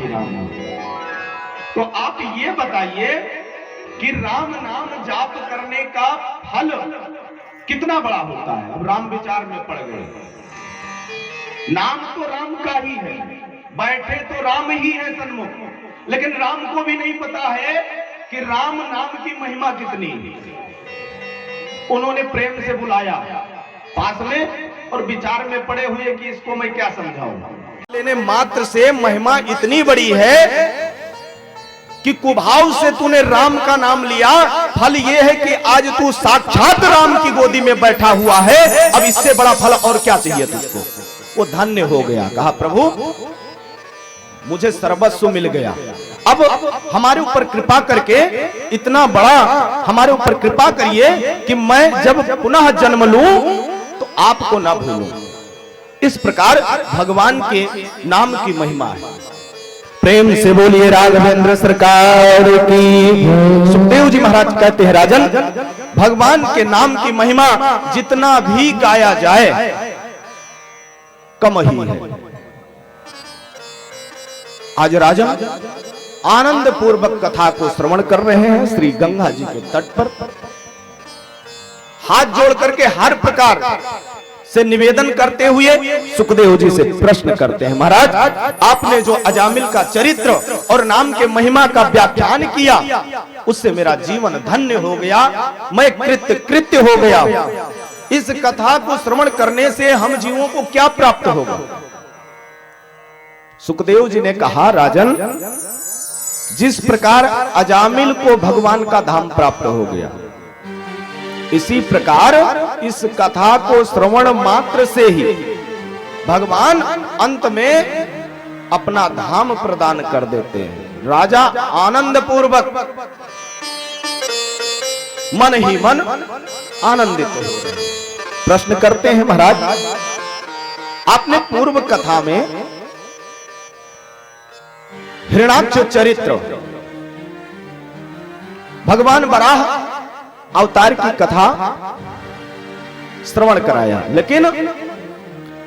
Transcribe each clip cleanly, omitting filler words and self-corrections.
ही राम नाम। तो आप ये बताइए कि राम नाम जाप करने का फल कितना बड़ा होता है। अब राम विचार में पड़ गए। नाम तो राम का ही है, बैठे तो राम ही है सन्मुख, लेकिन राम को भी नहीं पता है कि राम नाम की महिमा कितनी है। उन्होंने प्रेम से बुलाया पास में और विचार में पड़े हुए कि इसको मैं क्या समझाऊं। लेने मात्र से महिमा इतनी बड़ी है कि कुभाव से तूने राम का नाम लिया, फल यह है कि आज तू साक्षात राम की गोदी में बैठा हुआ है। अब इससे बड़ा फल और क्या चाहिए तुझको। वो धन्य हो गया, कहा प्रभु मुझे सर्वस्व मिल गया। अब हमारे ऊपर कृपा करके इतना बड़ा हमारे ऊपर कृपा करिए कि मैं जब पुनः जन्म लूं तो आपको ना भूलूं। इस प्रकार भगवान के नाम की महिमा है। प्रेम से बोलिए राघवेंद्र सरकार की। सुखदेव जी महाराज कहते हैं राजन, भगवान के नाम की महिमा जितना भी गाया जाए कम ही है। आज राजन आनंद पूर्वक कथा को श्रवण कर रहे हैं श्री गंगा जी के तट पर। हाथ जोड़ करके हर प्रकार से निवेदन करते हुए सुखदेव जी से प्रश्न करते हैं, महाराज आपने जो अजामिल का चरित्र और नाम के महिमा का व्याख्यान किया उससे मेरा जीवन धन्य हो गया, मैं कृत्य हो गया। इस कथा को श्रवण करने से हम जीवों को क्या प्राप्त होगा। सुखदेव जी ने कहा, राजन जिस प्रकार अजामिल को भगवान का धाम प्राप्त हो गया, इसी प्रकार इस कथा को श्रवण मात्र से ही भगवान अंत में अपना धाम प्रदान कर देते हैं। राजा आनंद पूर्वक मन ही मन आनंदित हो गए। प्रश्न करते हैं, महाराज आपने पूर्व कथा में हिरण्याक्ष चरित्र भगवान वराह अवतार की कथा श्रवण कराया, लेकिन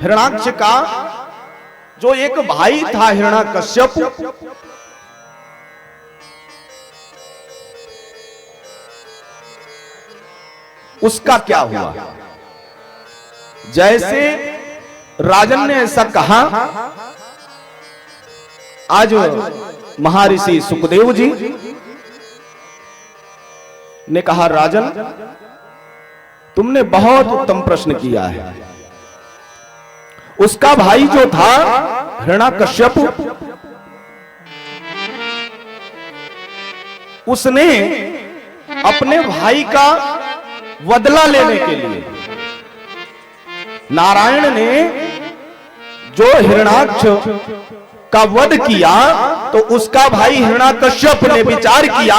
हिरण्याक्ष का जो एक भाई था हिरण्याकश्यप, उसका क्या हुआ। जैसे राजन ने ऐसा कहा, आज महर्षि सुखदेव जी ने कहा, राजन तुमने बहुत उत्तम प्रश्न किया है। उसका भाई जो था हिरण्याकश्यप, उसने अपने भाई का बदला लेने के लिए नारायण ने जो हिरण्याक्ष का वध किया, तो उसका भाई हिरण्याकश्यप ने विचार किया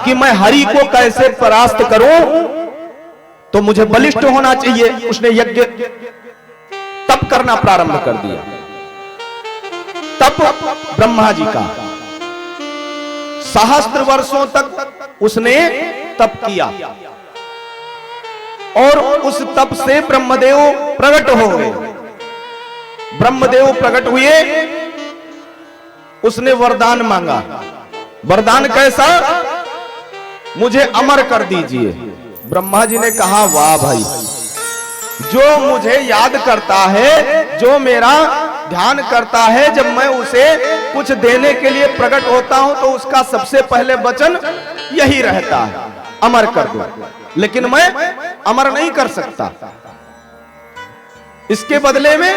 कि मैं हरि को कैसे परास्त करूं, तो मुझे बलिष्ठ होना चाहिए। उसने यज्ञ तप करना प्रारंभ कर दिया। तप ब्रह्मा जी का सहस्त्र वर्षों तक उसने तप किया और उस तप से ब्रह्मदेव प्रकट हो गए। ब्रह्मदेव प्रकट हुए, उसने वरदान मांगा। वरदान कैसा? मुझे अमर कर दीजिए। ब्रह्मा जी ने कहा, वाह भाई, जो मुझे याद करता है, जो मेरा ध्यान करता है, जब मैं उसे कुछ देने के लिए प्रकट होता हूं तो उसका सबसे पहले वचन यही रहता है, अमर कर दो। लेकिन मैं अमर नहीं कर सकता। इसके बदले में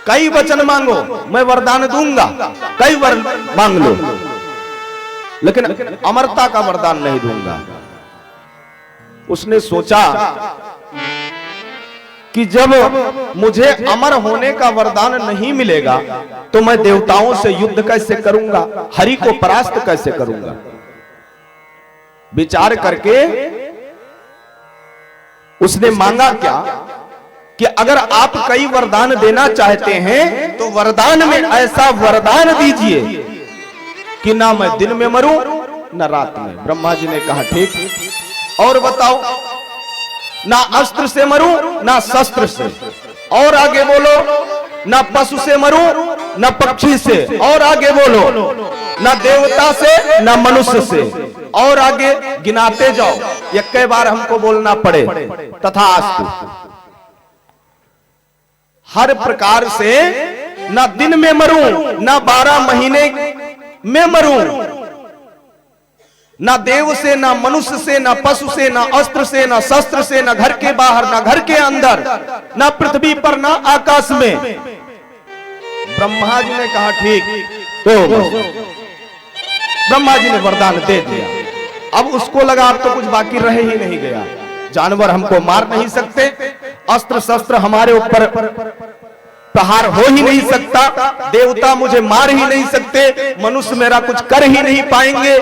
कई वचन मांगो, मैं वरदान दूंगा, कई वर मांग लो, लेकिन अमरता का वरदान नहीं दूंगा। उसने सोचा कि जब मुझे अमर होने का वरदान नहीं मिलेगा तो मैं देवताओं से युद्ध कैसे करूंगा, हरि को परास्त कैसे करूंगा। विचार करके उसने मांगा क्या कि अगर आप कई वरदान देना चाहते हैं तो वरदान में ऐसा वरदान दीजिए कि ना मैं दिन में मरूं ना रात में। ब्रह्मा जी ने कहा, ठीक, और बताओ, ना अस्त्र से मरूं ना शस्त्र से, और आगे बोलो, ना पशु से मरूं न पक्षी से, और आगे बोलो, न देवता से न मनुष्य से, और आगे गिनाते जाओ, ये कई बार हमको बोलना पड़े, तथास्तु। हर प्रकार से न दिन में मरूं, न 12 महीने में मरूं, न देव से, न मनुष्य से, न पशु से, न अस्त्र से, न शस्त्र से, न घर के बाहर, न घर के अंदर, न पृथ्वी पर, न आकाश में। ब्रह्मा जी ने कहा ठीक, तो ब्रह्मा जी ने वरदान दे दिया। अब उसको लगा अब तो कुछ बाकी रह ही नहीं गया, जानवर हमको मार नहीं सकते, अस्त्र शस्त्र हमारे ऊपर प्रहार हो ही नहीं सकता, देवता मुझे मार ही नहीं सकते, मनुष्य मेरा कुछ कर ही नहीं पाएंगे,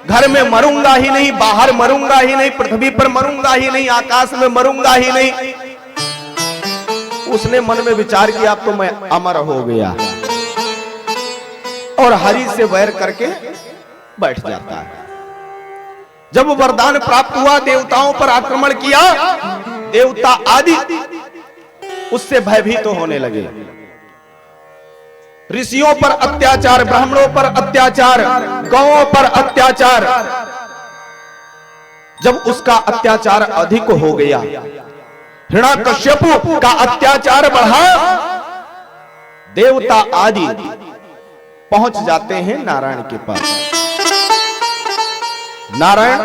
घर में मरूंगा ही नहीं, बाहर मरूंगा ही नहीं, पृथ्वी पर मरूंगा ही नहीं, आकाश में मरूंगा ही नहीं। उसने मन में विचार किया अब तो मैं अमर हो गया, और हरि से वैर करके बैठ जाता है। जब वरदान प्राप्त हुआ, देवताओं पर आक्रमण किया, देवता आदि उससे भयभीत तो होने लगे। ऋषियों पर अत्याचार, ब्राह्मणों पर अत्याचार, गौओं पर अत्याचार। जब उसका अत्याचार अधिक हो गया, हिरण्यकश्यप का अत्याचार बढ़ा, देवता आदि पहुंच जाते हैं नारायण के पास। नारायण,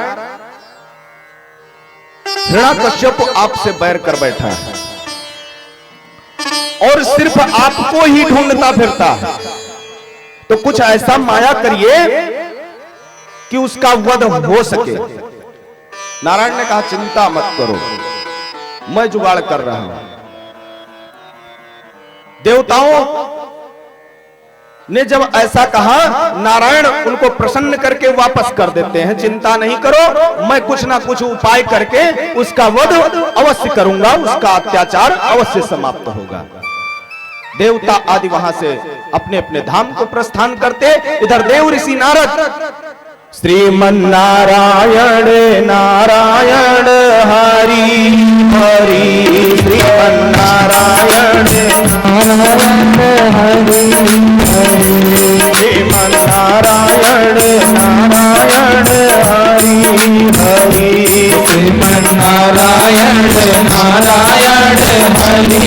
हिरण्यकश्यप आपसे बैर कर बैठा है और सिर्फ आपको ही ढूंढता फिरता है, तो कुछ ऐसा माया करिए कि उसका वध हो सके। नारायण ने कहा चिंता मत करो, मैं जुगाड़ कर रहा हूं। देवताओं ने जब ऐसा कहा, नारायण उनको प्रसन्न करके वापस कर देते हैं, चिंता नहीं करो, मैं कुछ ना कुछ उपाय करके उसका वध अवश्य करूंगा, उसका अत्याचार अवश्य समाप्त होगा। देवता आदि वहां से अपने अपने धाम को प्रस्थान करते। इधर देव ऋषि नारद श्रीमन्नारायण नारायण हरि हरि, श्रीमन्नारायण नारायण हरि हरि, श्रीमन्नारायण नारायण हरि हरि, श्रीमन्नारायण नारायण हरि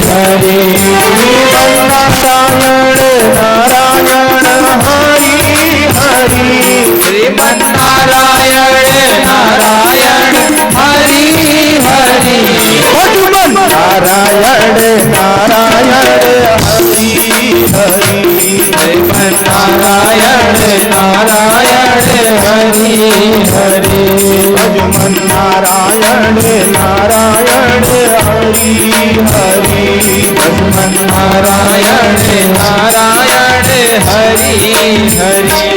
हरि, श्रीमन्नारायण नारायण हरि हरि, श्रीमन्नारायण नारायण हरि हरि, नारायण नारायण हरि हरि, श्रीमन्नारायण नारायण हरि हरि, श्रीमन्नारायण नारायण हरि हरि, श्रीमन्नारायण नारायण हरि हरि।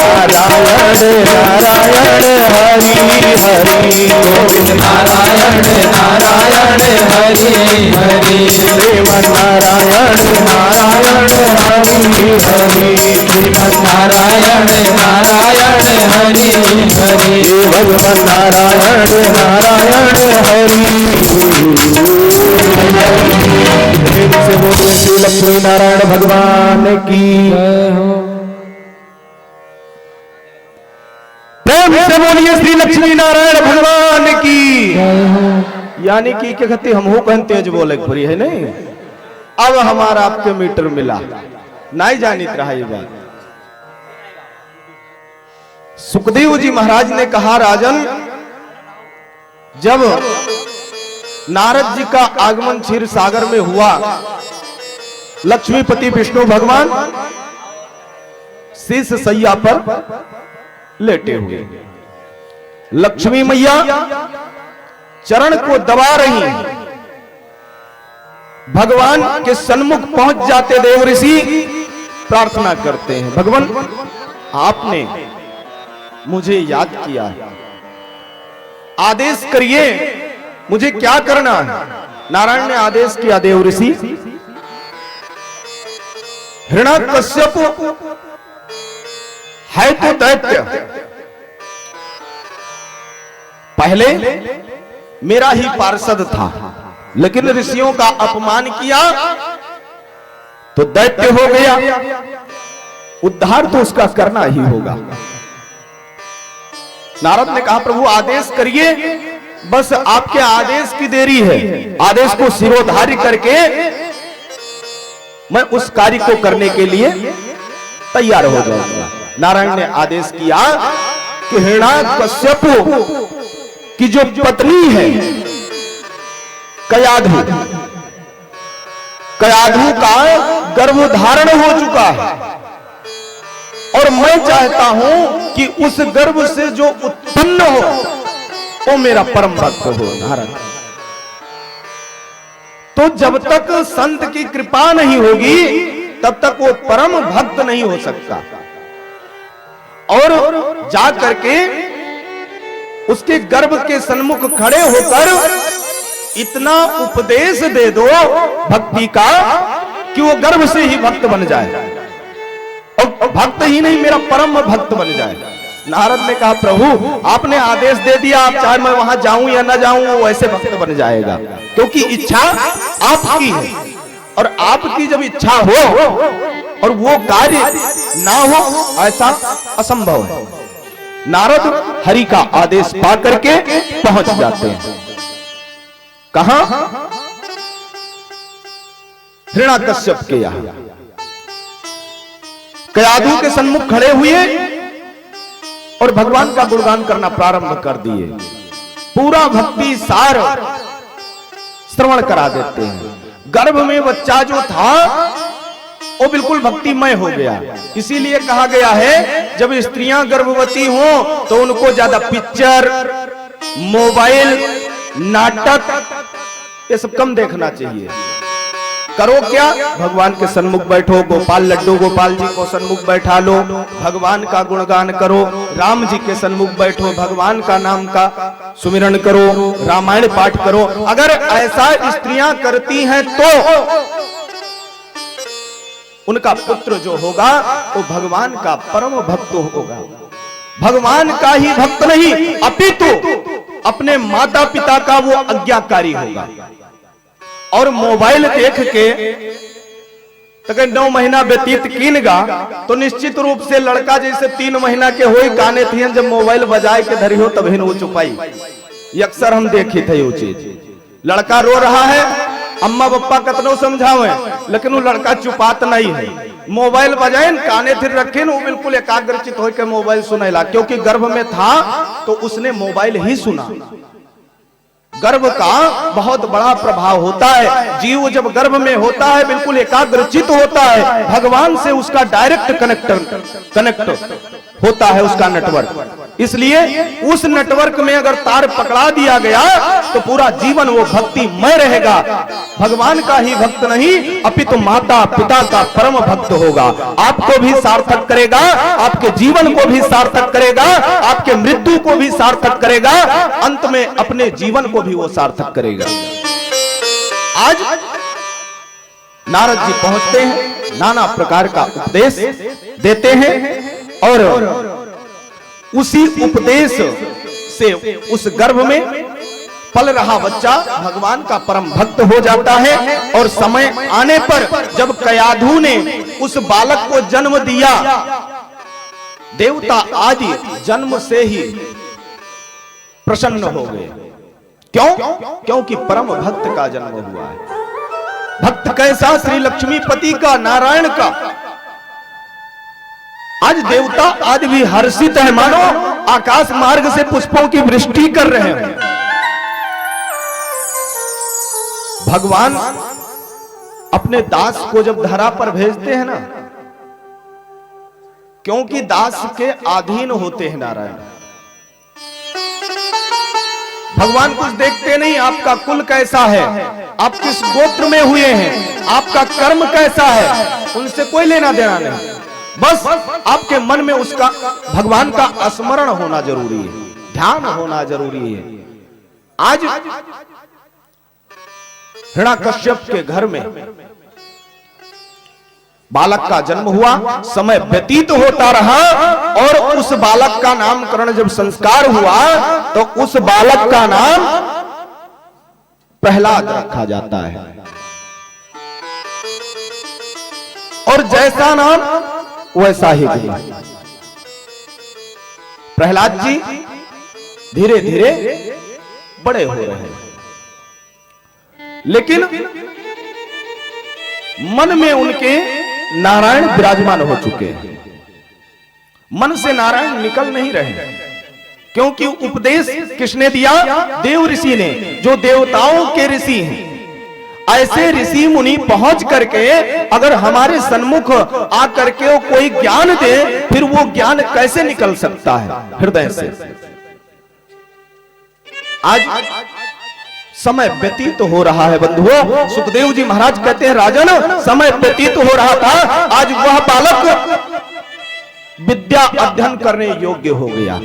नारायण नारायण हरि हरि, गोविंद नारायण नारायण हरि हरि, श्रीमन नारायण नारायण हरि हरि, श्रीमन नारायण नारायण हरि हरि, भगवान नारायण नारायण हरि। प्रेम से बोलिए श्री लक्ष्मी नारायण भगवान की, प्रेम से बोलिए श्री लक्ष्मी नारायण भगवान की। यानी कि क्या कहते हम हो कहते हैं जो बोले पूरी है नहीं। अब हमारा आपके मीटर मिला नहीं जानित रहा ये बात। सुखदेव जी महाराज ने कहा राजन, जब नारद जी का आगमन क्षीर सागर में हुआ, लक्ष्मीपति विष्णु भगवान शीश सैया पर लेटे हुए, लक्ष्मी मैया चरण को दबा रही, भगवान के सन्मुख पहुंच जाते देव ऋषि प्रार्थना करते हैं, भगवान आपने मुझे याद किया है, आदेश करिए मुझे क्या करना है। नारायण ने आदेश किया, देव ऋषि हिरण्यकश्यप है तो दैत्य, पहले मेरा ही पार्षद था, लेकिन ऋषियों का अपमान किया तो दैत्य हो गया, उद्धार तो उसका करना ही होगा। नारद ने कहा प्रभु आदेश करिए, बस आपके आदेश की देरी है, आदेश को सिरोधार्य करके मैं उस कार्य को करने के लिए तैयार हो जाऊंगा। नारायण ने आदेश किया कि हिरण्यकश्यप की जो पत्नी है कयाधु, कयाधु का गर्भधारण हो चुका है और मैं चाहता हूं कि उस गर्भ से जो उत्पन्न हो वो मेरा परम भक्त हो। नारायण, तो जब तक संत की कृपा नहीं होगी तब तक वो परम भक्त नहीं हो सकता, और जा करके उसके गर्भ के सन्मुख खड़े होकर इतना उपदेश दे दो भक्ति का कि वो गर्भ से ही भक्त बन जाए, और भक्त ही नहीं मेरा परम भक्त बन जाए। नारद ने कहा प्रभु आपने आदेश दे दिया, आप चाहे मैं वहां जाऊं या ना जाऊं वो ऐसे भक्त बन जाएगा, क्योंकि इच्छा आपकी है, और आपकी जब इच्छा हो और वो कार्य ना हो ऐसा असंभव है। नारद हरि का आदेश पा करके पहुंच जाते हैं कहां? हिरण्यकश्यप के यहां। कयाधु के सन्मुख खड़े हुए और भगवान का गुणगान करना प्रारंभ कर दिए, पूरा भक्ति सार श्रवण करा देते हैं। गर्भ में बच्चा जो था वो बिल्कुल भक्तिमय हो गया, इसीलिए कहा गया है जब स्त्रियां गर्भवती हो तो उनको ज्यादा पिक्चर, मोबाइल, नाटक ये सब कम देखना चाहिए। करो क्या? भगवान के सन्मुख बैठो, गोपाल लड्डू गोपाल जी को सन्मुख बैठा लो, भगवान का गुणगान करो, राम जी के सन्मुख बैठो, भगवान का नाम का सुमिरन करो, रामायण पाठ करो। अगर ऐसा स्त्रियां करती हैं तो उनका पुत्र जो होगा वो भगवान का परम भक्त होगा, भगवान का ही भक्त नहीं अपितु अपने माता पिता का वो आज्ञाकारी होगा। और मोबाइल देख के अगर 9 महीना व्यतीत कीनगा तो निश्चित रूप से लड़का जैसे 3 महीना के हो काने थे जब मोबाइल बजाए के धरी हो तभी वो चुपाई। अक्सर हम देखे थे वो चीज, लड़का रो रहा है, अम्मा पप्पा कतनो समझावे लेकिन वो लड़का चुपात नहीं है, मोबाइल बजाए काने फिर रखे वो बिल्कुल एकाग्रचित होकर मोबाइल सुनेला, क्योंकि गर्भ में था तो उसने मोबाइल ही सुना। गर्भ का बहुत बड़ा प्रभाव होता है। जीव जब गर्भ में होता है बिल्कुल एकाग्रचित होता है, भगवान से उसका डायरेक्ट कनेक्ट होता है उसका नेटवर्क। इसलिए उस नेटवर्क में अगर तार पकड़ा दिया गया तो पूरा जीवन वो भक्तिमय रहेगा। भगवान का ही भक्त नहीं अपितु माता पिता का परम भक्त होगा। आपको भी सार्थक करेगा, आपके जीवन को भी सार्थक करेगा, आपके मृत्यु को भी सार्थक करेगा, अंत में अपने जीवन को भी वो सार्थक करेगा। आज नारद जी पहुंचते हैं, नाना प्रकार का उपदेश देते हैं और उसी उपदेश से उस गर्भ में पल रहा बच्चा भगवान का परम भक्त हो जाता है। और समय आने पर जब कयाधु ने उस बालक को जन्म दिया, देवता आदि जन्म से ही प्रसन्न हो गए। क्यों? क्योंकि परम भक्त का जन्म हुआ है। भक्त कैसा? श्री लक्ष्मीपति का, नारायण का। आज देवता आदि भी हर्षित है, मानो आकाश मार्ग से पुष्पों की वृष्टि कर रहे हैं। भगवान अपने दास को जब धरा पर भेजते हैं ना, क्योंकि दास के अधीन होते हैं नारायण। भगवान कुछ देखते नहीं, आपका कुल कैसा है, आप किस गोत्र में हुए हैं, आपका कर्म कैसा है, उनसे कोई लेना देना नहीं। बस आपके मन में उसका भगवान का स्मरण होना जरूरी है, ध्यान होना जरूरी है। आज हिरण्यकश्यप के घर में बालक का जन्म हुआ, समय व्यतीत होता रहा और उस बालक का नामकरण जब संस्कार हुआ तो उस बालक का नाम प्रहलाद रखा जाता है। और जैसा नाम वैसा ही गुण। प्रहलाद जी धीरे धीरे बड़े हो रहे हैं, लेकिन मन में उनके नारायण विराजमान हो चुके हैं। मन से नारायण निकल नहीं रहे, क्योंकि उपदेश किसने दिया? देव ऋषि ने, जो देवताओं के ऋषि हैं। ऐसे ऋषि मुनि पहुंच करके अगर हमारे सन्मुख आकर के वो कोई ज्ञान दे, फिर वो ज्ञान कैसे निकल सकता है हृदय से? आज समय व्यतीत हो रहा है बंधुओं। सुखदेव जी महाराज कहते हैं, राजन समय व्यतीत हो रहा था, आज वह बालक विद्या अध्ययन करने योग्य हो गया।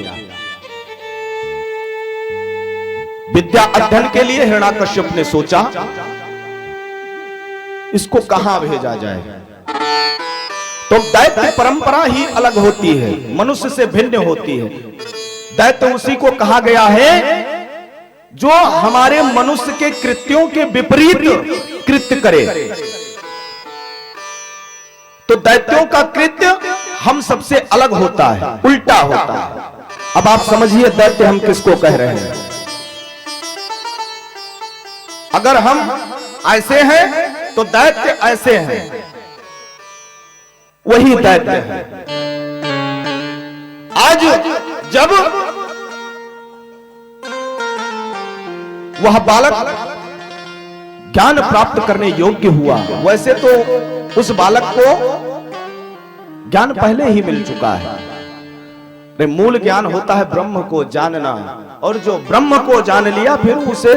विद्या अध्ययन के लिए हिरण्यकश्यप ने सोचा इसको कहां भेजा जाए। तो दैत्य परंपरा ही अलग होती है, मनुष्य से भिन्न होती है। दैत्य उसी को कहा गया है जो हमारे मनुष्य के कृत्यों के विपरीत कृत्य करे। तो दैत्यों का कृत्य हम सबसे अलग होता है, उल्टा होता है। अब आप समझिए दैत्य हम किसको कह रहे हैं। अगर हम ऐसे हैं तो दैत्य ऐसे हैं, वही दैत्य है। आज जब वह बालक ज्ञान प्राप्त करने योग्य हुआ, वैसे तो उस बालक को ज्ञान पहले ही मिल चुका है। मूल ज्ञान होता है ब्रह्म को जानना, और जो ब्रह्म को जान लिया फिर उसे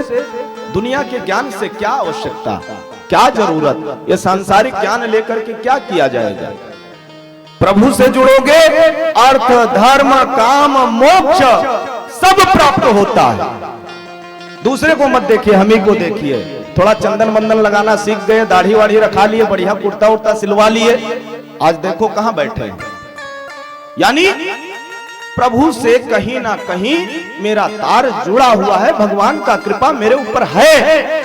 दुनिया के ज्ञान से क्या आवश्यकता, क्या जरूरत। ये सांसारिक ज्ञान लेकर के क्या किया जाएगा। प्रभु से जुड़ोगे, अर्थ धर्म काम मोक्ष सब प्राप्त होता है। दूसरे को मत देखिए, हम ही को देखिए। थोड़ा चंदन बंदन लगाना सीख गए, दाढ़ी वाढ़ी रखा लिए, बढ़िया कुर्ता उर्ता सिलवा लिए, आज देखो कहां बैठे हैं। यानी प्रभु से कहीं ना कहीं मेरा तार जुड़ा हुआ है, भगवान का कृपा मेरे ऊपर है।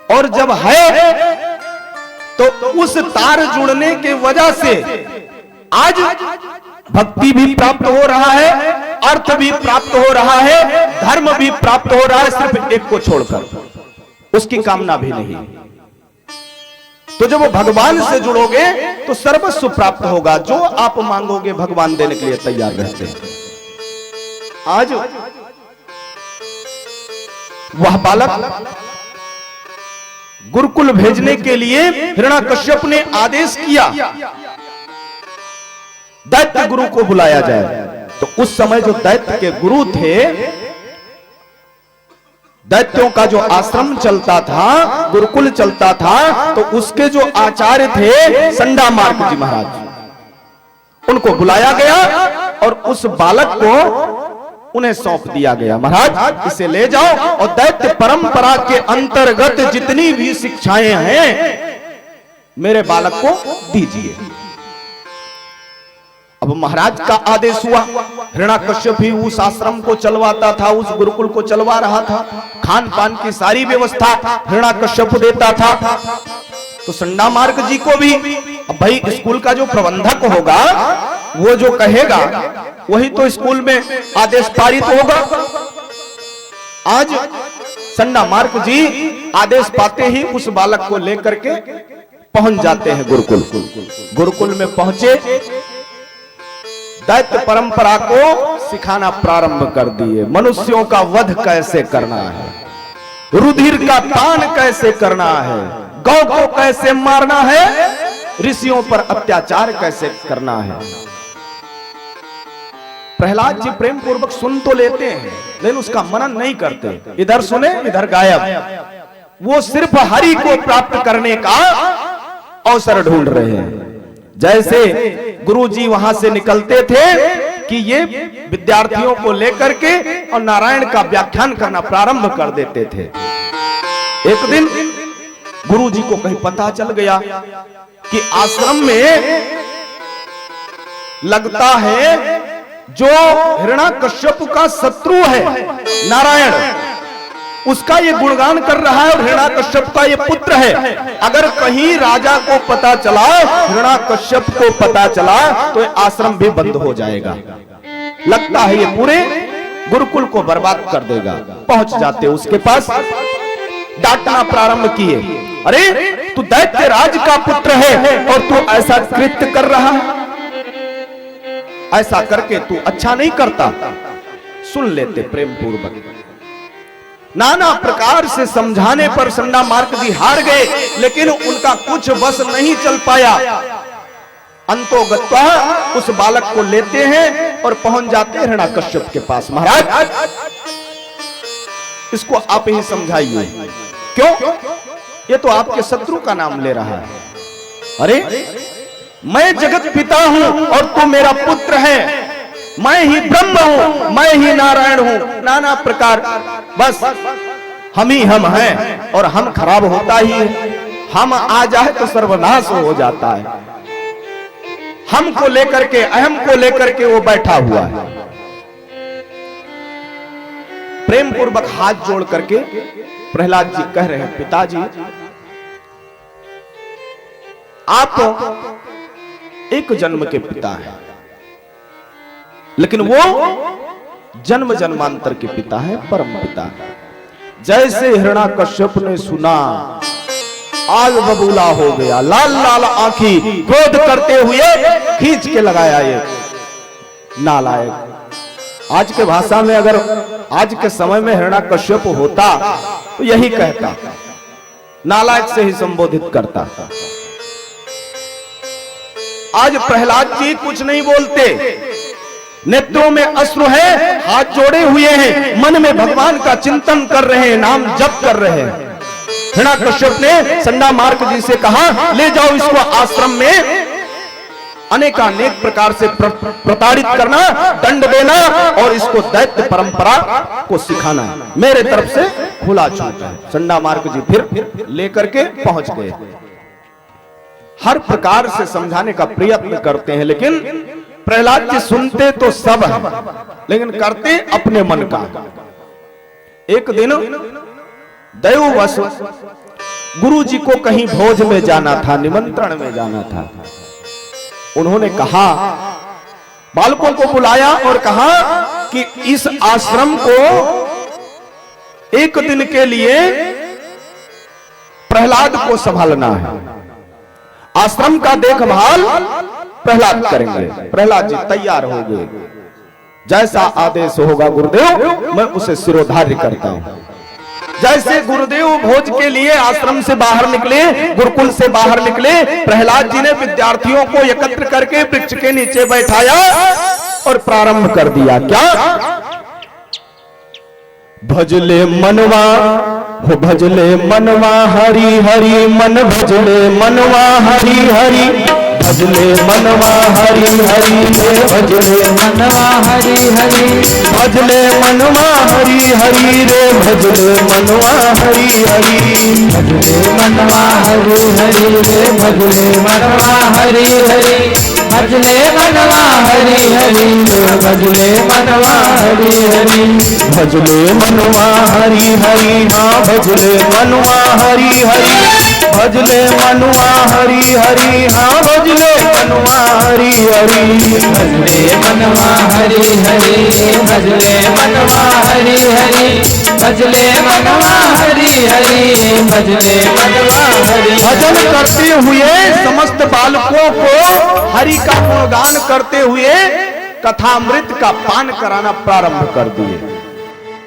और जब है तो उस तार जुड़ने के वजह से आज भक्ति भी प्राप्त हो रहा है, अर्थ भी प्राप्त हो रहा है, धर्म भी प्राप्त हो रहा है, सिर्फ एक को छोड़कर, उसकी कामना भी नहीं। तो जब वो भगवान से जुड़ोगे तो सर्वस्व प्राप्त होगा। जो आप मांगोगे भगवान देने के लिए तैयार रहते हैं। आज वह बालक गुरुकुल भेजने के लिए हिरण्याकश्यप ने आदेश किया दैत्य गुरु को बुलाया जाए। तो उस समय जो दैत्य के गुरु थे, दैत्यों का जो आश्रम चलता था, गुरुकुल चलता था, तो उसके जो आचार्य थे संडामार्क जी महाराज, उनको बुलाया गया और उस बालक को उन्हें सौंप दिया गया। महाराज इसे ले जाओ और दैत्य परंपरा के अंतर्गत जितनी भी शिक्षाएं हैं मेरे बालक को दीजिए। अब महाराज का आदेश हुआ। हिरण्याकश्यप भी उस आश्रम को चलवाता था, उस गुरुकुल को चलवा रहा था, खान पान की सारी व्यवस्था हिरण्याकश्यप देता था। तो संडामार्क जी को भी, अब भाई स्कूल का जो प्रबंधक होगा वो जो कहेगा वही तो स्कूल में आदेश पारित होगा। आज संडामार्क जी आदेश पाते ही उस बालक को लेकर के पहुंच जाते हैं गुरुकुल। गुरुकुल में पहुंचे, दैत्य परंपरा को सिखाना प्रारंभ कर दिए। मनुष्यों का वध कैसे करना है, रुधिर का पान कैसे करना है, गौ को कैसे मारना है, ऋषियों पर अत्याचार कैसे करना है। प्रहलाद जी प्रेम पूर्वक सुन तो लेते हैं लेकिन उसका मनन नहीं करते, इधर सुने इधर गायब। वो सिर्फ हरि को प्राप्त करने का अवसर ढूंढ रहे हैं। जैसे गुरुजी वहां से निकलते थे कि ये विद्यार्थियों को लेकर के और नारायण का व्याख्यान करना प्रारंभ कर देते थे। एक दिन गुरुजी को कहीं पता चल गया कि आश्रम में लगता है जो हिरण्याकश्यप का शत्रु है नारायण, उसका ये गुणगान कर रहा है और हिरण्याकश्यप का ये पुत्र है। अगर कहीं राजा को पता चला, हिरण्याकश्यप को पता चला तो ये आश्रम भी बंद हो जाएगा। लगता है ये पूरे गुरुकुल को बर्बाद कर देगा। पहुंच जाते उसके पास, डांटना प्रारंभ किए, अरे तू दैत्य राज का पुत्र है और तू ऐसा कृत्य कर रहा है, ऐसा करके तू अच्छा नहीं करता। सुन लेते प्रेम पूर्वक। नाना प्रकार से समझाने पर संडामार्क जी हार गए, लेकिन उनका कुछ बस नहीं चल पाया। अंतोगत्वा उस बालक को लेते हैं और पहुंच जाते हैं हिरण्याकश्यप के पास। महाराज इसको आप ही समझाइए, क्यों ये तो आपके शत्रु का नाम ले रहा है। अरे मैं जगत पिता हूं और तू मेरा पुत्र है, मैं ही ब्रह्म हूं, मैं ही नारायण हूं। नाना प्रकार बस हम ही हम हैं और हम खराब होता ही है। हम आ जाए तो सर्वनाश हो जाता है। हमको लेकर के, अहम को लेकर के वो बैठा हुआ है। प्रेम पूर्वक हाथ जोड़ करके प्रहलाद जी कह रहे हैं, पिताजी आप एक जन्म के पिता हैं, लेकिन वो जन्म जन्मांतर के पिता है, परम पिता है। जैसे हिरण्याकश्यप ने सुना आग बबूला हो गया, लाल लाल आंखी क्रोध करते हुए खींच के लगाया ये नालायक। आज के भाषा में अगर आज के समय में हिरण्याकश्यप होता तो यही कहता, नालायक से ही संबोधित करता। आज प्रहलाद जी कुछ नहीं बोलते, नेत्रों में अश्रु है, हाथ जोड़े हुए हैं, मन में भगवान का चिंतन कर रहे हैं, नाम जप कर रहे हैं। हिरण्याकश्यप ने संडामार्क जी से कहा, ले जाओ इसको आश्रम में, अनेकानेक प्रकार से प्रताड़ित करना, दंड देना और इसको दैत्य परंपरा को सिखाना, मेरे तरफ से खुला छूट है। संडामार्क जी फिर लेकर के पहुंच गए। हर प्रकार से समझाने का प्रयत्न करते हैं, लेकिन प्रहलाद जी सुनते तो सब है, लेकिन करते अपने मन का। एक दिन दैववश गुरु जी को कहीं भोज में जाना था, निमंत्रण में जाना था। उन्होंने कहा, बालकों को बुलाया और कहा कि इस आश्रम को एक दिन के लिए प्रहलाद को संभालना है, आश्रम का देखभाल प्रहलाद करेंगे। प्रहलाद जी तैयार हो गए, जैसा आदेश होगा गुरुदेव मैं उसे सिरोधार्य करता हूं। जैसे गुरुदेव भोज के लिए आश्रम से बाहर निकले, गुरुकुल से बाहर निकले, प्रहलाद जी ने विद्यार्थियों को एकत्र करके वृक्ष के नीचे बैठाया और प्रारंभ कर दिया। क्या? भजले मनवा हो भजले मनवा हरि हरि मन भजले मनवा हरि हरि भजले मनवा हरि हरि भजले मनवा हरि हरि भजले मनवा हरि हरि रे भजले मनवा हरि हरि भजले मनवा हरि हरि रे भजले मनवा हरि हरि भजले मनवा हरि हरि भजले मनवा हरि हरि भजले मनवा हरि हरि हाँ भजले मनवा हरि हरि भजले मनवा हरि हरि हाँ भजले मनवा हरि हरि भजले मनवा हरि हरि भजले मनवा हरि हरि भजले मनवा हरि हरि भजले मनवा हरि। भजन करते हुए समस्त बालकों को हरि का गुणगान करते हुए कथामृत का पान कराना प्रारंभ कर दिए।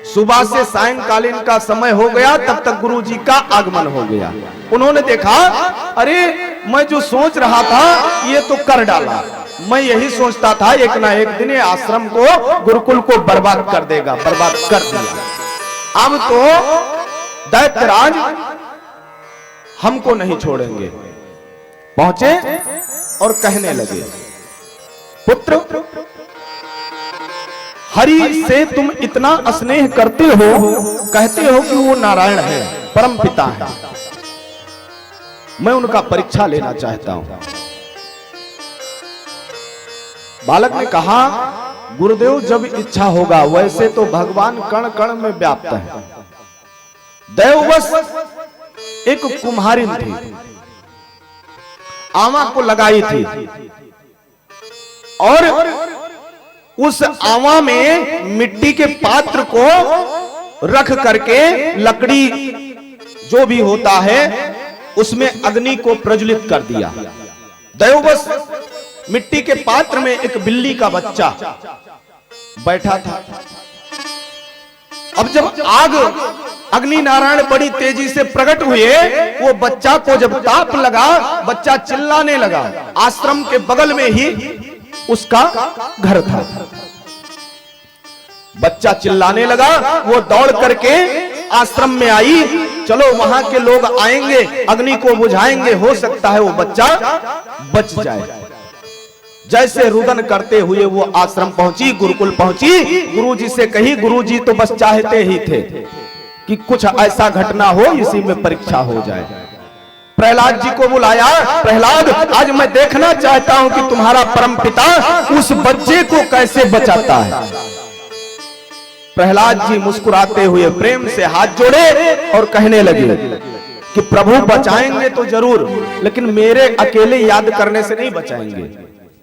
सुबह से सायंकालीन का समय हो गया, तब तक गुरु जी का आगमन हो गया। उन्होंने देखा, अरे मैं जो सोच रहा था ये तो कर डाला। मैं यही सोचता था एक ना एक दिन ये आश्रम को, गुरुकुल को बर्बाद कर देगा, बर्बाद कर दिया। अब तो दैत्यराज हमको नहीं छोड़ेंगे। पहुंचे और कहने लगे, पुत्र हरि से तुम इतना स्नेह करते हो, कहते हो कि वो नारायण है, परम पिता है। मैं उनका परीक्षा लेना चाहता हूं। बालक ने कहा, गुरुदेव जब इच्छा होगा, वैसे तो भगवान कण कण में व्याप्त है। दैववश एक कुम्हारिन थी, आमा को लगाई थी और उस आवा में मिट्टी के पात्र को रख करके लकड़ी जो भी होता है उसमें अग्नि को प्रज्वलित कर दिया। दैववश मिट्टी के पात्र में एक बिल्ली का बच्चा बैठा था। अब जब आग अग्नि नारायण बड़ी तेजी से प्रकट हुए, वो बच्चा को जब ताप लगा, बच्चा चिल्लाने लगा। आश्रम के बगल में ही उसका घर था। बच्चा चिल्लाने लगा, वो दौड़ करके आश्रम में आई। चलो वहां के लोग आएंगे, अग्नि को बुझाएंगे, हो सकता है वो बच्चा बच जाए। जैसे रुदन करते हुए वो आश्रम पहुंची, गुरुकुल पहुंची, गुरुजी से कही। गुरुजी तो बस चाहते ही थे कि कुछ ऐसा घटना हो, इसी में परीक्षा हो जाए। प्रहलाद जी को बुलाया। प्रहलाद, आज मैं देखना चाहता हूं कि तुम्हारा परमपिता उस बच्चे को कैसे बचाता है। प्रहलाद जी मुस्कुराते हुए प्रेम से हाथ जोड़े और कहने लगे कि प्रभु बचाएंगे तो जरूर, लेकिन मेरे अकेले याद करने से नहीं बचाएंगे।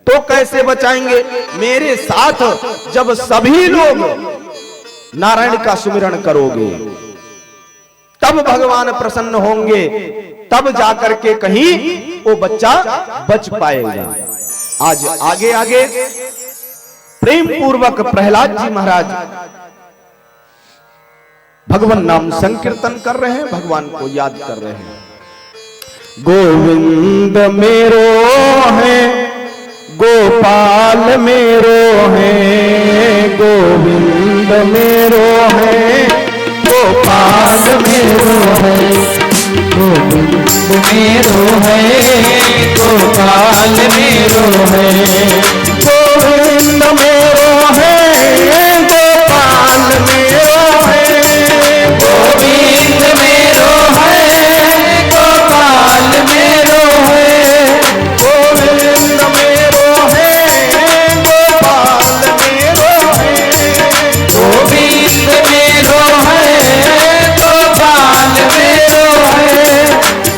तो कैसे बचाएंगे? मेरे साथ जब सभी लोग नारायण का सुमिरन करोगे, तब भगवान प्रसन्न होंगे, तब जाकर के कहीं वो बच्चा बच पाएगा। आज आगे आगे प्रेम पूर्वक प्रहलाद जी महाराज भगवान नाम संकीर्तन कर रहे हैं, भगवान को याद कर रहे हैं। गोविंद मेरो है, गोपाल मेरो है, गोविंद मेरो है, गोपाल मेरो है, गोविंद मेरो है, गोपाल मेरो है, गोविंद मेरो है, गोपाल मेरो है, गोविंद मेरो है, गोपाल मेरो है, गोविंद मेरो है, गोपाल मेरो है, गोविंद मेरो है, गोपाल मेरो है,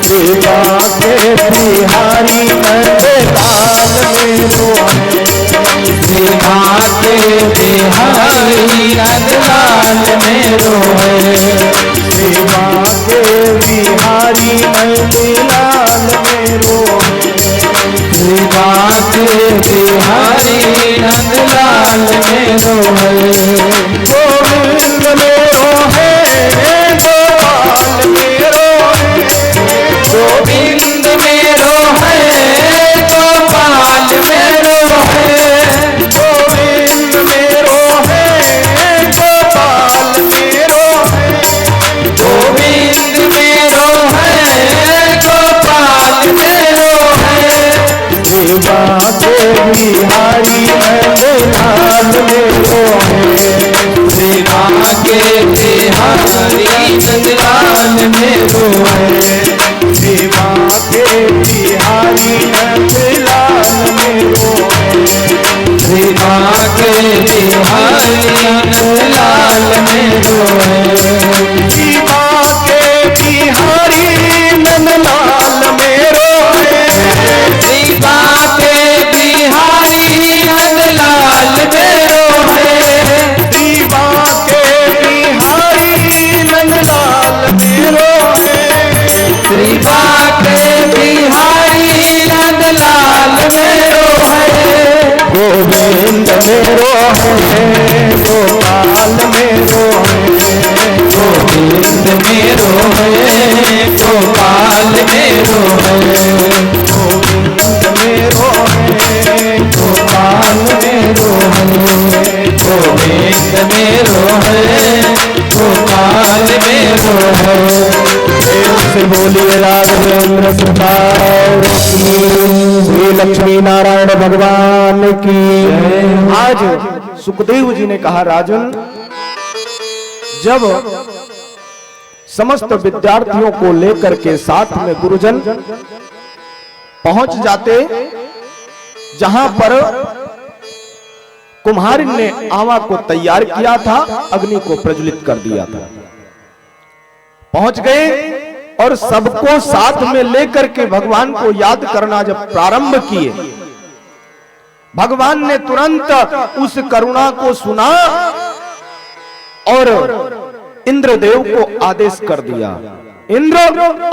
सेवा के बिहारी नंदलाल मेरो है, सेवा के बिहारी नंदलाल मेरो है, सेवा के बिहारी नंदलाल मेरो है, सेवा के बिहारी नंदलाल मेरो है, गोविंद मेरो है, गोपाल बिहारी नंदलाल मेरो है सेवा के बिहारी नंदलाल मेरो है सेवा के बिहारी नंदलाल मेरो है सेवा के बिहारी नंदलाल मेरो है सेवा के बिहारी नंदलाल मेरो है सेवा के बिहारी नंदलाल मेरो है सेवा के बिहारी नंदलाल मेरो है सेवा के बिहारी नंदलाल मेरो है गोविंद मेरो है गोपाल मेरो है गोविंद मेरो है गोपाल मेरो है गोविंद मेरो है गोपाल मेरो है गोविंद मेरो है गोपाल मेरो है से बोलिए राघवेंद्र सुधार श्री लक्ष्मी नारायण भगवान की आज सुखदेव जी ने कहा, राजन जब समस्त विद्यार्थियों को लेकर के साथ में गुरुजन पहुंच जाते जहां पर कुम्हार ने आवा को तैयार किया था, अग्नि को प्रज्वलित कर दिया था, पहुंच गए और सबको साथ में लेकर के भगवान को याद करना जब प्रारंभ किए, भगवान ने तुरंत उस करुणा को सुना और इंद्रदेव को आदेश कर दिया। इंद्र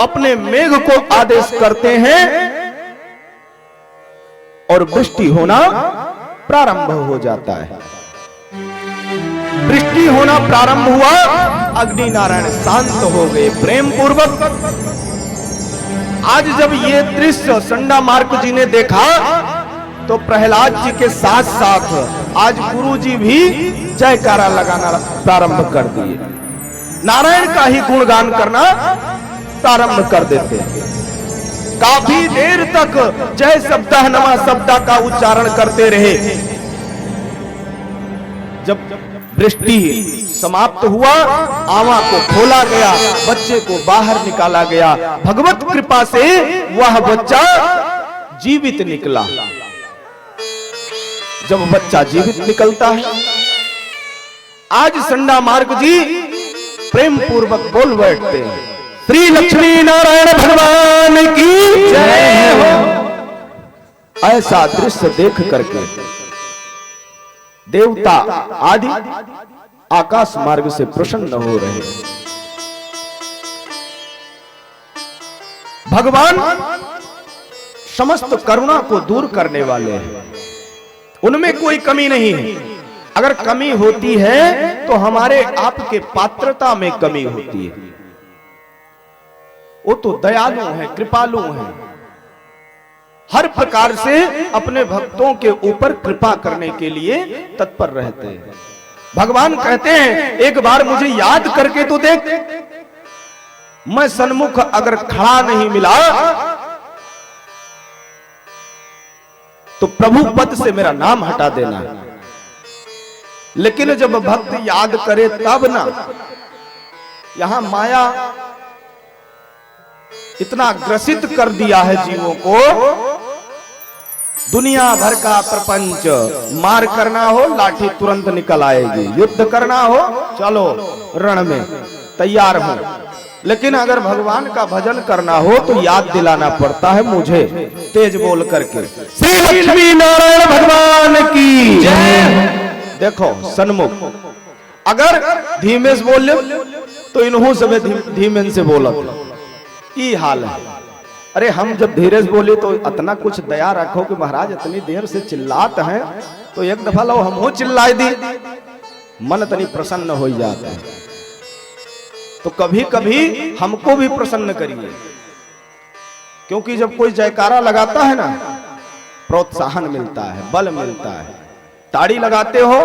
अपने मेघ को आदेश करते हैं और वृष्टि होना प्रारंभ हो जाता है। वृष्टि होना प्रारंभ हुआ, अग्नि नारायण शांत हो गए प्रेम पूर्वक। आज जब ये दृश्य संडा मार्क जी ने देखा तो प्रहलाद जी के साथ साथ आज गुरु जी भी जयकारा लगाना प्रारंभ कर दिए, नारायण का ही गुणगान करना प्रारंभ कर देते हैं। काफी देर तक जय शब्द नमा शब्द का उच्चारण करते रहे। जब वृष्टि समाप्त हुआ, आवा को खोला गया, बच्चे को बाहर निकाला गया। भगवत कृपा से वह बच्चा जीवित निकला। जब बच्चा जीवित निकलता है, आज संडा मार्ग जी प्रेम पूर्वक बोल बैठते हैं, श्री लक्ष्मी नारायण भगवान की जय हो। ऐसा दृश्य देख करके देवता आदि आकाश मार्ग से प्रसन्न हो रहे। भगवान समस्त करुणा को दूर करने वाले हैं, उनमें कोई कमी नहीं है। अगर कमी होती है तो हमारे आपके पात्रता में कमी होती है। वो तो दयालु हैं, कृपालु हैं, हर प्रकार से अपने भक्तों के ऊपर कृपा करने के लिए तत्पर रहते हैं। भगवान कहते हैं, एक बार मुझे याद करके तो देख, मैं सन्मुख अगर खड़ा नहीं मिला तो प्रभु पद से मेरा नाम हटा देना। लेकिन जब भक्त याद करे तब ना, यहां माया इतना ग्रसित कर दिया है जीवों को। दुनिया भर का प्रपंच, मार करना हो लाठी तुरंत निकल आएगी, युद्ध करना हो चलो रण में तैयार हो। लेकिन अगर भगवान का भजन करना हो तो याद दिलाना पड़ता है मुझे, तेज बोल करके, श्री लक्ष्मी नारायण भगवान की जय। देखो सन्मुख, अगर धीमे से बोल तो इन्हों सब धीमे से बोलत, ये हाल है। अरे हम जब धीरे से बोले तो इतना कुछ दया रखो कि महाराज इतनी देर से चिल्लात हैं तो एक दफा लो हम हो चिल्लाई दी, मन तनी प्रसन्न हो जाता है। तो कभी कभी हमको भी प्रसन्न करिए, क्योंकि जब कोई जयकारा लगाता है ना, प्रोत्साहन मिलता है, बल मिलता है। ताड़ी लगाते हो,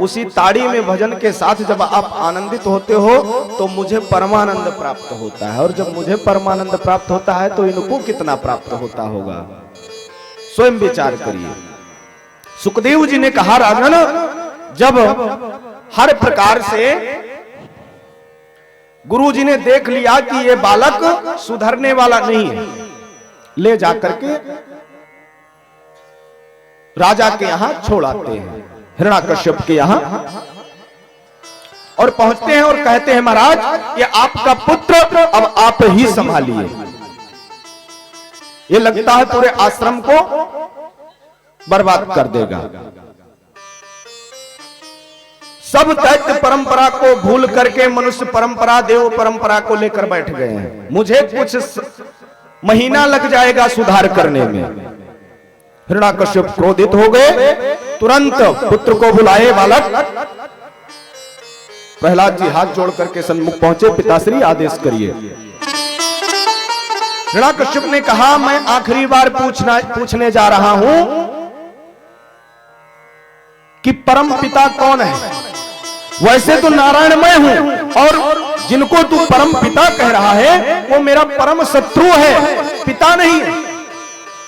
उसी ताड़ी में भजन के साथ जब आप आनंदित होते हो तो मुझे परमानंद प्राप्त होता है, और जब मुझे परमानंद प्राप्त होता है तो इनको कितना प्राप्त होता होगा। स्वयं विचार करिए। सुखदेव जी ने कहा राजन, जब हर प्रकार से गुरु जी ने देख लिया कि ये बालक सुधरने वाला नहीं है, ले जाकर के राजा के यहां छोड़ आते हैं, हिरण्याकश्यप के यहां, और पहुंचते हैं और कहते हैं महाराज ये आपका पुत्र अब आप ही संभालिए, ये लगता है पूरे आश्रम को बर्बाद कर देगा। सब दैत्य परंपरा को भूल करके मनुष्य परंपरा, देव परंपरा को लेकर बैठ गए हैं। मुझे कुछ महीना लग जाएगा सुधार करने में। हिरण्याकश्यप क्रोधित हो गए, तुरंत पुत्र को बुलाए। बालक प्रहलाद जी हाथ जोड़ करके सन्मुख पहुंचे, पिताश्री आदेश करिए। हिरण्याकश्यप ने कहा मैं आखिरी बार पूछने जा रहा हूं कि परम पिता कौन है। वैसे तो नारायण मैं हूं, और जिनको तू परम पिता कह रहा है वो मेरा परम शत्रु है, पिता नहीं है।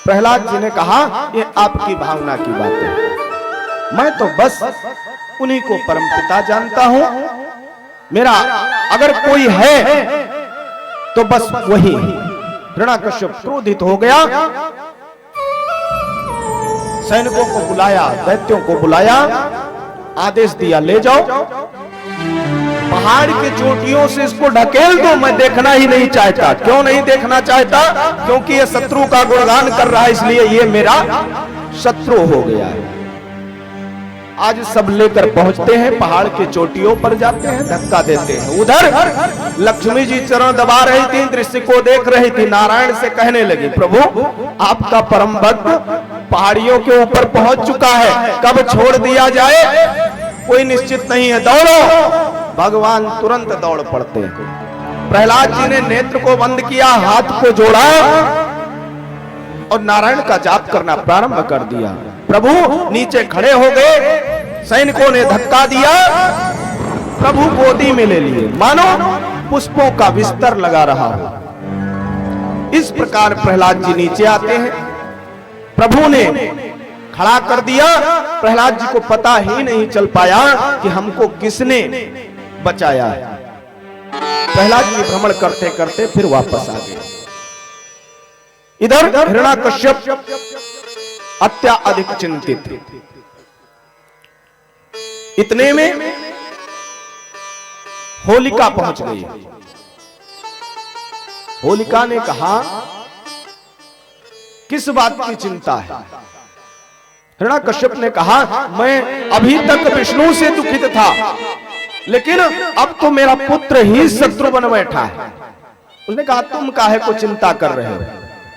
प्रहलाद जी ने कहा ये आपकी भावना की बात है, मैं तो बस उन्हीं को परम पिता जानता हूं। मेरा अगर कोई है तो बस वही। हिरण्याकश्यप क्रोधित हो गया, सैनिकों को बुलाया, दैत्यों को बुलाया, आदेश दिया ले जाओ, पहाड़ की चोटियों से इसको ढकेल दो। मैं देखना ही नहीं चाहता। क्यों नहीं देखना चाहता? क्योंकि ये शत्रु का गुणगान कर रहा है, इसलिए ये मेरा शत्रु हो गया है। आज सब लेकर पहुंचते हैं, पहाड़ की चोटियों पर जाते हैं, धक्का देते हैं। उधर लक्ष्मी जी चरण दबा रही थी, दृश्य को देख रही थी, नारायण से कहने लगी प्रभु आपका परम भक्त पहाड़ियों के ऊपर पहुंच चुका है, कब छोड़ दिया जाए कोई निश्चित नहीं है, दौड़ो। भगवान तुरंत दौड़ पड़ते हैं। प्रहलाद जी ने नेत्र को बंद किया, हाथ को जोड़ा और नारायण का जाप करना प्रारंभ कर दिया। प्रभु नीचे खड़े हो गए, सैनिकों ने धक्का दिया, प्रभु गोदी में ले लिए, मानो पुष्पों का बिस्तर लगा रहा हो। इस प्रकार प्रहलाद जी नीचे आते हैं, प्रभु ने खड़ा कर दिया। प्रहलाद जी को पता ही नहीं चल पाया कि हमको किसने बचाया है। प्रहलाद जी भ्रमण करते करते फिर वापस आ गए। इधर हिरण्याकश्यप अत्याधिक चिंतित। इतने में होलिका पहुंच गई। होलिका ने कहा किस बात की चिंता है? हिरण्याकश्यप ने कहा मैं अभी तक विष्णु से दुखित था, लेकिन अब तो मेरा पुत्र ही शत्रु बन बैठा है। उसने कहा तुम काहे को चिंता कर रहे हो?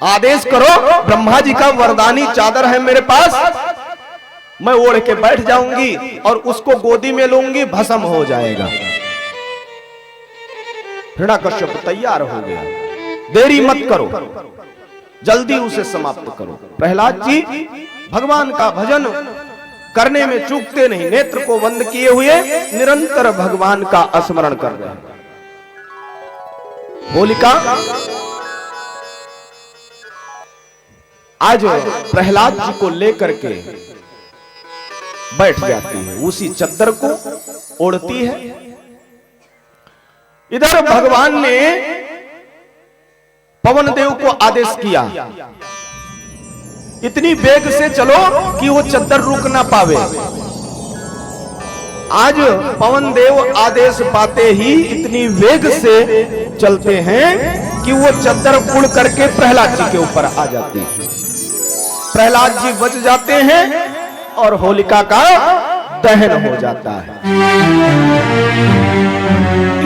आदेश करो, ब्रह्मा जी का वरदानी चादर है मेरे पास, मैं ओढ़ के बैठ जाऊंगी और उसको गोदी में लूंगी, भस्म हो जाएगा। हिरण्याकश्यप तैयार हो गया, देरी मत करो, जल्दी उसे समाप्त करो। प्रहलाद जी भगवान का भजन करने में चूकते नहीं, नेत्र को बंद किए हुए निरंतर भगवान का स्मरण कर रहे हैं। होलिका आज प्रहलाद जी को लेकर के बैठ जाती है, उसी चद्दर को ओढ़ती है। इधर भगवान ने पवन देव को आदेश किया इतनी वेग से चलो कि वो चद्दर रुक ना पावे। आज पवन देव आदेश पाते ही इतनी वेग से चलते हैं कि वो चद्दर उड़ करके प्रहलाद जी के ऊपर आ जाती है। प्रहलाद जी बच जाते हैं और होलिका का दहन हो जाता है।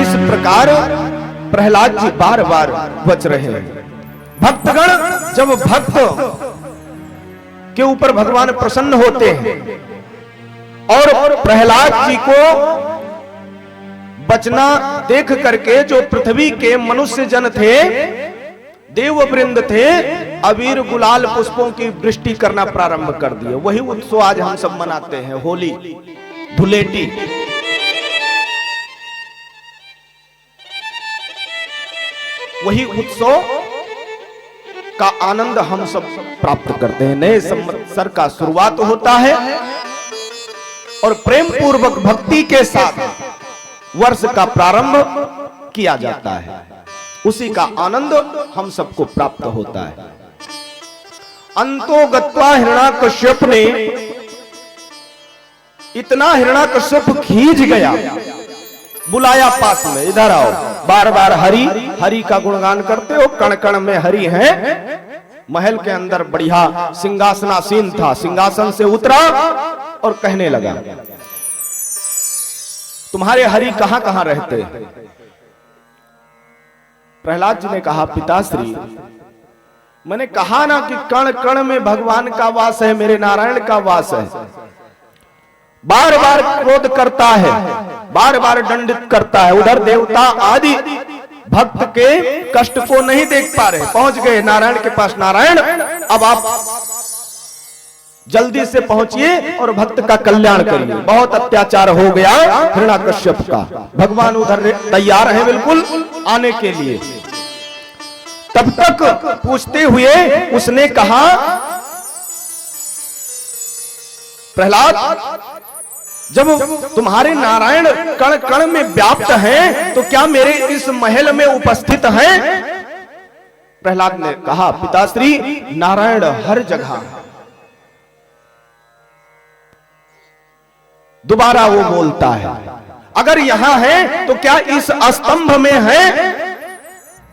इस प्रकार प्रहलाद जी बार बार बच रहे हैं। भक्तगण जब भक्त के ऊपर भगवान प्रसन्न होते हैं और प्रहलाद जी को बचना देख करके जो पृथ्वी के मनुष्य जन थे, देव वृंद थे, अबीर गुलाल पुष्पों की वृष्टि करना प्रारंभ कर दिए। वही उत्सव आज हम सब मनाते हैं, होली धुलेटी। वही उत्सव का आनंद हम सब प्राप्त करते हैं। नए संवत्सर का शुरुआत होता है और प्रेम पूर्वक भक्ति के साथ वर्ष का प्रारंभ किया जाता है, उसी का आनंद हम सबको प्राप्त होता है। अंतो गत्वा हिरण्याकश्यप ने, इतना हिरण्याकश्यप खींच गया, बुलाया पास में, इधर आओ, बार बार हरि हरि का गुणगान करते हो, कण कण में हरि है। महल के अंदर बढ़िया सिंहासनासीन था, सिंहासन से उतरा और कहने लगा, तुम्हारे हरि कहां कहां रहते हैं? प्रहलाद जी ने कहा, पिताश्री मैंने कहा ना कि कण कण में भगवान का वास है, मेरे नारायण का वास है। बार बार क्रोध करता है, बार बार दंडित करता है। उधर देवता आदि भक्त के कष्ट को नहीं देख पा रहे, पहुंच गए नारायण के पास। नारायण अब आप जल्दी से पहुंचिए और भक्त का कल्याण करिए, बहुत अत्याचार हो गया हिरण्याकश्यप का। भगवान उधर तैयार हैं बिल्कुल आने के लिए। तब तक पूछते हुए उसने कहा, प्रहलाद जब तुम्हारे नारायण कण कण में व्याप्त हैं तो क्या मेरे इस महल में उपस्थित हैं? प्रहलाद ने कहा, पिताश्री नारायण हर जगह। दोबारा वो बोलता है, अगर यहां है तो क्या इस स्तंभ में है?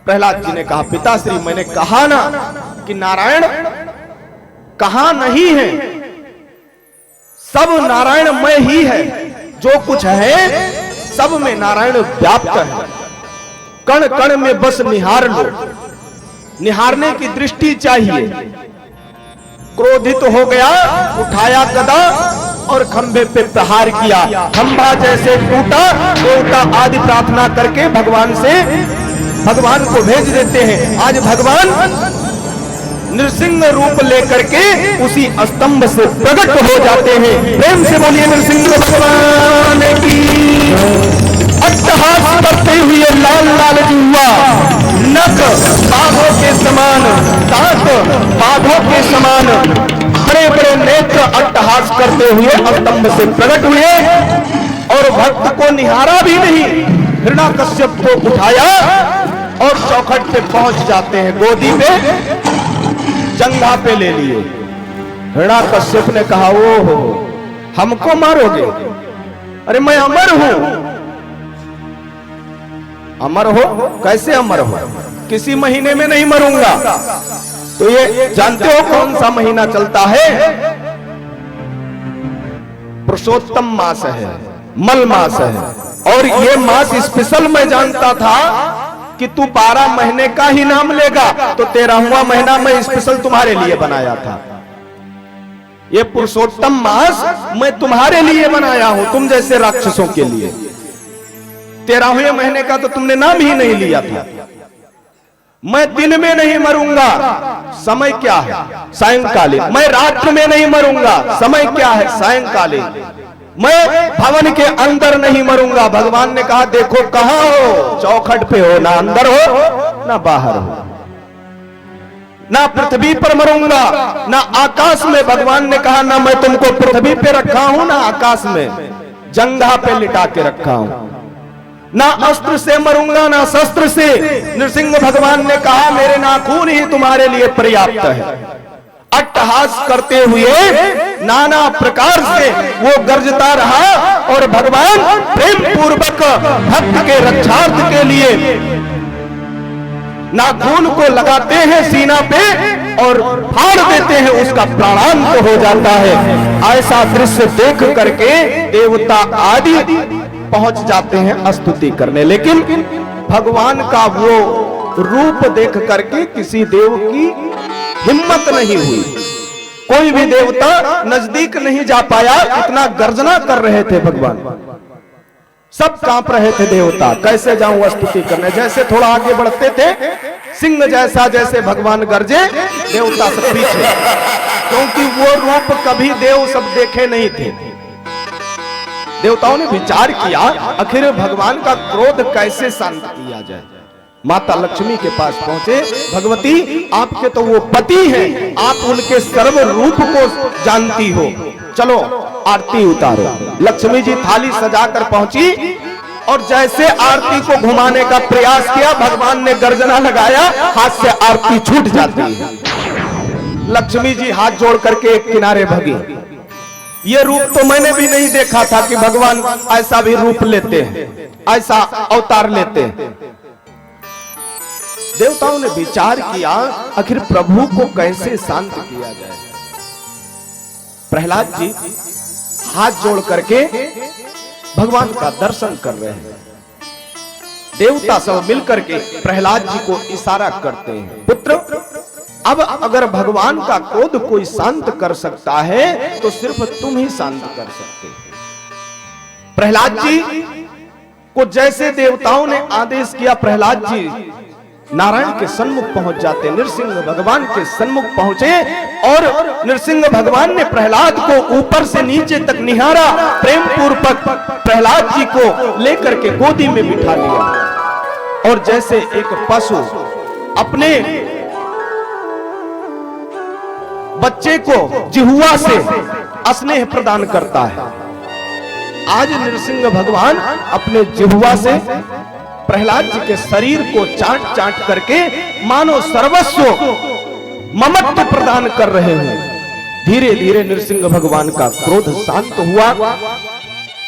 प्रहलाद जी ने कहा, पिताश्री मैंने कहा ना कि नारायण कहां नहीं है, सब नारायणमय ही है। जो कुछ है सब में नारायण व्याप्त है। कण कण में बस निहार लो, निहारने की दृष्टि चाहिए। क्रोधित हो गया, उठाया गदा और खंभे पे प्रहार किया। खंभा जैसे टूटा, देवता आदि प्रार्थना करके भगवान को भेज देते हैं। आज भगवान नृसिंह रूप लेकर के उसी स्तंभ से प्रकट हो जाते हैं। प्रेम से बोलिए नृसिंह भगवान की। अट्टहास करते हुए लाल लाल जुआ, नख बाघों के समान, दांत बाघों के समान, बड़े बड़े नेत्र अट्टहास करते हुए स्तंभ से प्रकट हुए और भक्त को निहारा भी नहीं, हिरण्याकश्यप को उठाया और चौखट पे पहुंच जाते हैं। गोदी पे जंघा पे ले लिए। हिरण्याकश्यप ने कहा, ओहो हमको मारोगे? अरे मैं अमर हूं। अमर हो? कैसे अमर हो? किसी महीने में नहीं मरूंगा। तो ये जानते हो कौन सा महीना चलता है? पुरुषोत्तम मास है, मल मास है। और ये मास स्पेशल मैं जानता था कि तू 12 महीने का ही नाम लेगा, तो 13वां महीना मैं स्पेशल तुम्हारे लिए बनाया था। ये पुरुषोत्तम मास मैं तुम्हारे लिए बनाया हूं, तुम जैसे राक्षसों के लिए। 13वें महीने का तो तुमने नाम ही नहीं लिया था। मैं दिन में नहीं मरूंगा, समय क्या है? सायंकालीन। मैं रात्र में नहीं मरूंगा, समय क्या है? सायंकालीन। मैं भवन के अंदर नहीं मरूंगा। भगवान ने कहा, देखो कहां हो? चौखट पे हो, ना अंदर हो ना बाहर हो। ना पृथ्वी पर मरूंगा ना आकाश में। भगवान ने कहा, ना मैं तुमको पृथ्वी पे रखा हूं ना आकाश में, जंघा पे लिटा के रखा हूं। ना अस्त्र से मरूंगा ना शस्त्र से। नृसिंह भगवान ने कहा, मेरे नाखून ही तुम्हारे लिए पर्याप्त है। अट्टहास करते हुए नाना प्रकार से वो गरजता रहा और भगवान प्रेम पूर्वक भक्त के रक्षार्थ के लिए नाखून को लगाते हैं सीना पे और फाड़ देते हैं, उसका प्राणांत हो जाता है। ऐसा दृश्य देख करके देवता आदि पहुंच जाते हैं स्तुति करने, लेकिन भगवान का वो रूप देख करके किसी देव की हिम्मत नहीं हुई। कोई भी देवता नजदीक नहीं जा पाया, इतना गर्जना कर रहे थे भगवान। सब कांप रहे थे देवता, कैसे जाऊं स्तुति करने। जैसे थोड़ा आगे बढ़ते थे, सिंह जैसा जैसे भगवान गरजे, देवता सब पीछे, क्योंकि वो रूप कभी देव सब देखे नहीं थे। देवताओं ने विचार किया, आखिर भगवान का क्रोध कैसे शांत किया जाए। माता लक्ष्मी के पास पहुंचे, भगवती आपके तो वो पति हैं, आप उनके सर्व रूप को जानती हो, चलो आरती उतारो। लक्ष्मी जी थाली सजाकर पहुंची और जैसे आरती को घुमाने का प्रयास किया, भगवान ने गर्जना लगाया, हाथ से आरती छूट जाती है। लक्ष्मी जी हाथ जोड़ करके एक किनारे भगी। ये रूप तो मैंने भी नहीं देखा था कि भगवान ऐसा भी रूप लेते हैं, ऐसा अवतार लेते हैं। देवताओं ने विचार किया आखिर प्रभु को कैसे शांत किया जाए। प्रहलाद जी हाथ जोड़ करके भगवान का दर्शन कर रहे हैं। देवता सब मिलकर के प्रहलाद जी को इशारा करते हैं, पुत्र अब अगर भगवान का क्रोध कोई शांत कर सकता है तो सिर्फ तुम ही शांत कर सकते हो। प्रहलाद जी को जैसे देवताओं ने आदेश किया, प्रहलाद जी नारायण के सन्मुख पहुंच जाते, नृसिंह भगवान के सन्मुख पहुंचे और नृसिंह भगवान ने प्रहलाद को ऊपर से नीचे तक निहारा, प्रेम पूर्वक प्रहलाद जी को लेकर के गोदी में बिठा लिया और जैसे एक पशु अपने बच्चे को जिह्वा से स्नेह प्रदान करता है, आज नृसिंह भगवान अपने जिह्वा से प्रहलाद जी के शरीर को चाट चाट करके मानो सर्वस्व ममत्व प्रदान कर रहे हैं। धीरे धीरे नृसिंह भगवान का क्रोध शांत हुआ।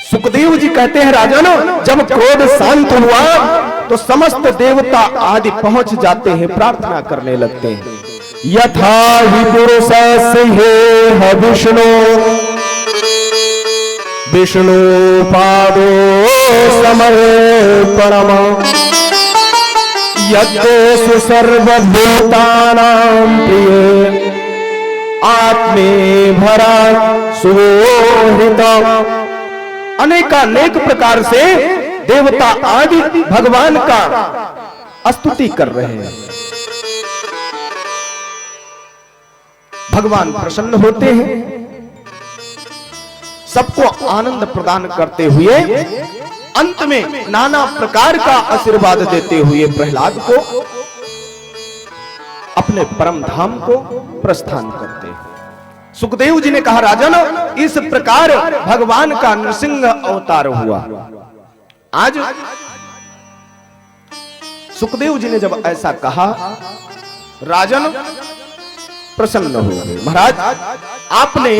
सुखदेव जी कहते हैं, राजन जब क्रोध शांत हुआ तो समस्त देवता आदि पहुंच जाते हैं, प्रार्थना करने लगते हैं। यथा हि पुरुष सिंहे विष्णु विष्णु पादो समर्पणम यद्देषु सर्वभूतानां प्रिय आत्मे भरा सुहृदा। अनेकानेक प्रकार से देवता आदि भगवान का स्तुति कर रहे हैं। भगवान प्रसन्न होते हैं, सबको आनंद प्रदान करते हुए अंत में नाना प्रकार का आशीर्वाद देते हुए प्रहलाद को अपने परम धाम को प्रस्थान करते हैं। सुखदेव जी ने कहा, राजन इस प्रकार भगवान का नृसिंह अवतार हुआ। आज सुखदेव जी ने जब ऐसा कहा, राजन प्रसन्न हो गए। महाराज आपने